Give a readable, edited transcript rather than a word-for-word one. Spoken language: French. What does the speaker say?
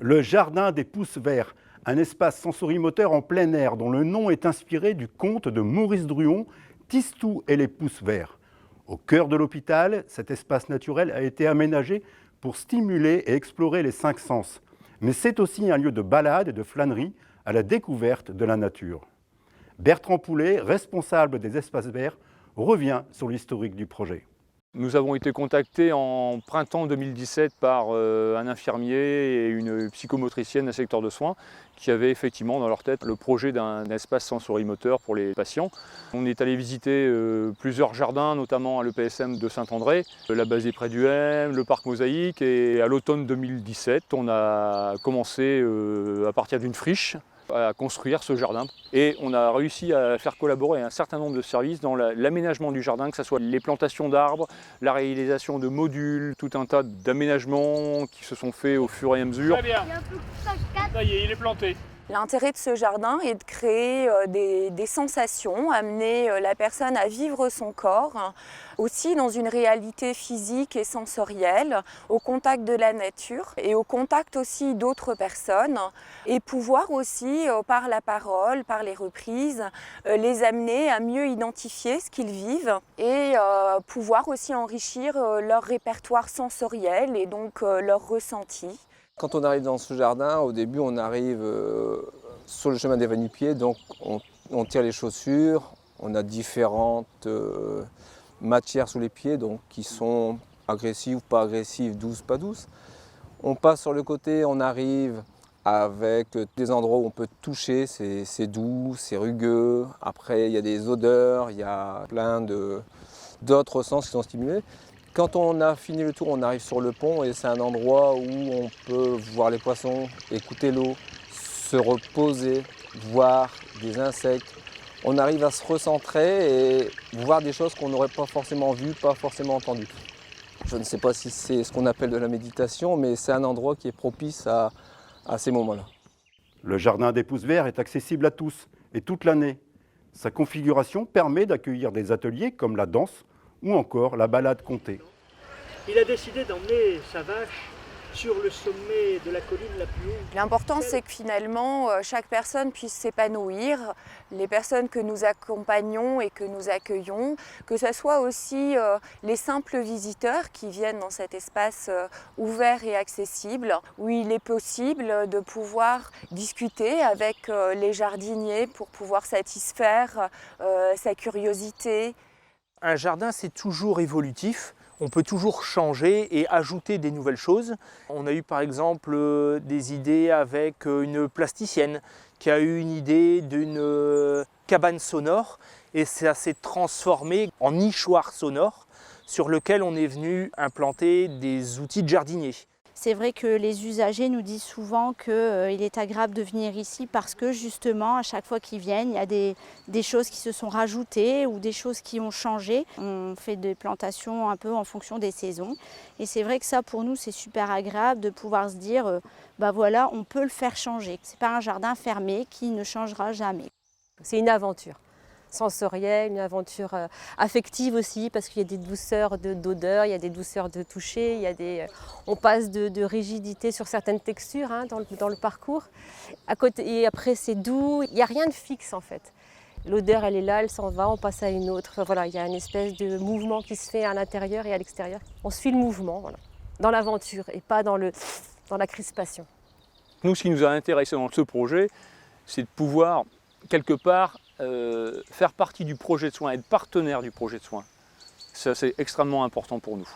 Le jardin des Pousses Verts, un espace sensorimoteur en plein air dont le nom est inspiré du conte de Maurice Druon, Tistou et les Pousses Verts. Au cœur de l'hôpital, cet espace naturel a été aménagé pour stimuler et explorer les 5 sens. Mais c'est aussi un lieu de balade et de flânerie à la découverte de la nature. Bertrand Poulet, responsable des espaces verts, revient sur l'historique du projet. Nous avons été contactés en printemps 2017 par un infirmier et une psychomotricienne d'un secteur de soins qui avaient effectivement dans leur tête le projet d'un espace sensorimoteur pour les patients. On est allé visiter plusieurs jardins, notamment à l'EPSM de Saint-André, la Basée près du M, le parc Mosaïque, et à l'automne 2017, on a commencé à partir d'une friche à construire ce jardin. Et on a réussi à faire collaborer un certain nombre de services dans l'aménagement du jardin, que ce soit les plantations d'arbres, la réalisation de modules, tout un tas d'aménagements qui se sont faits au fur et à mesure. Très bien. Ça y est, il est planté. L'intérêt de ce jardin est de créer des sensations, amener la personne à vivre son corps, aussi dans une réalité physique et sensorielle, au contact de la nature et au contact aussi d'autres personnes, et pouvoir aussi, par la parole, par les reprises, les amener à mieux identifier ce qu'ils vivent et pouvoir aussi enrichir leur répertoire sensoriel et donc leur ressenti. Quand on arrive dans ce jardin, au début on arrive sur le chemin des va-nu-pieds, donc on tire les chaussures, on a différentes matières sous les pieds, donc qui sont agressives ou pas agressives, douces, pas douces. On passe sur le côté, on arrive avec des endroits où on peut toucher, c'est doux, c'est rugueux. Après il y a des odeurs, il y a plein d'autres sens qui sont stimulés. Quand on a fini le tour, on arrive sur le pont et c'est un endroit où on peut voir les poissons, écouter l'eau, se reposer, voir des insectes. On arrive à se recentrer et voir des choses qu'on n'aurait pas forcément vues, pas forcément entendues. Je ne sais pas si c'est ce qu'on appelle de la méditation, mais c'est un endroit qui est propice à ces moments-là. Le jardin des Pousses Verts est accessible à tous et toute l'année. Sa configuration permet d'accueillir des ateliers comme la danse ou encore la balade comptée. Il a décidé d'emmener sa vache sur le sommet de la colline la plus haute. L'important, c'est que finalement, chaque personne puisse s'épanouir, les personnes que nous accompagnons et que nous accueillons, que ce soit aussi les simples visiteurs qui viennent dans cet espace ouvert et accessible, où il est possible de pouvoir discuter avec les jardiniers pour pouvoir satisfaire sa curiosité. Un jardin, c'est toujours évolutif. On peut toujours changer et ajouter des nouvelles choses. On a eu par exemple des idées avec une plasticienne qui a eu une idée d'une cabane sonore et ça s'est transformé en nichoir sonore sur lequel on est venu implanter des outils de jardinier. C'est vrai que les usagers nous disent souvent qu'il est agréable de venir ici parce que justement, à chaque fois qu'ils viennent, il y a des choses qui se sont rajoutées ou des choses qui ont changé. On fait des plantations un peu en fonction des saisons. Et c'est vrai que ça, pour nous, c'est super agréable de pouvoir se dire, bah voilà, on peut le faire changer. Ce n'est pas un jardin fermé qui ne changera jamais. C'est une aventure sensorielle, une aventure affective aussi, parce qu'il y a des douceurs d'odeur, il y a des douceurs de toucher, on passe de rigidité sur certaines textures dans le parcours. Et après c'est doux, il n'y a rien de fixe en fait. L'odeur elle est là, elle s'en va, on passe à une autre. Enfin, voilà, il y a une espèce de mouvement qui se fait à l'intérieur et à l'extérieur. On suit le mouvement, voilà, dans l'aventure et pas dans la crispation. Nous, ce qui nous a intéressé dans ce projet, c'est de pouvoir quelque part faire partie du projet de soins, être partenaire du projet de soins. Ça, c'est extrêmement important pour nous.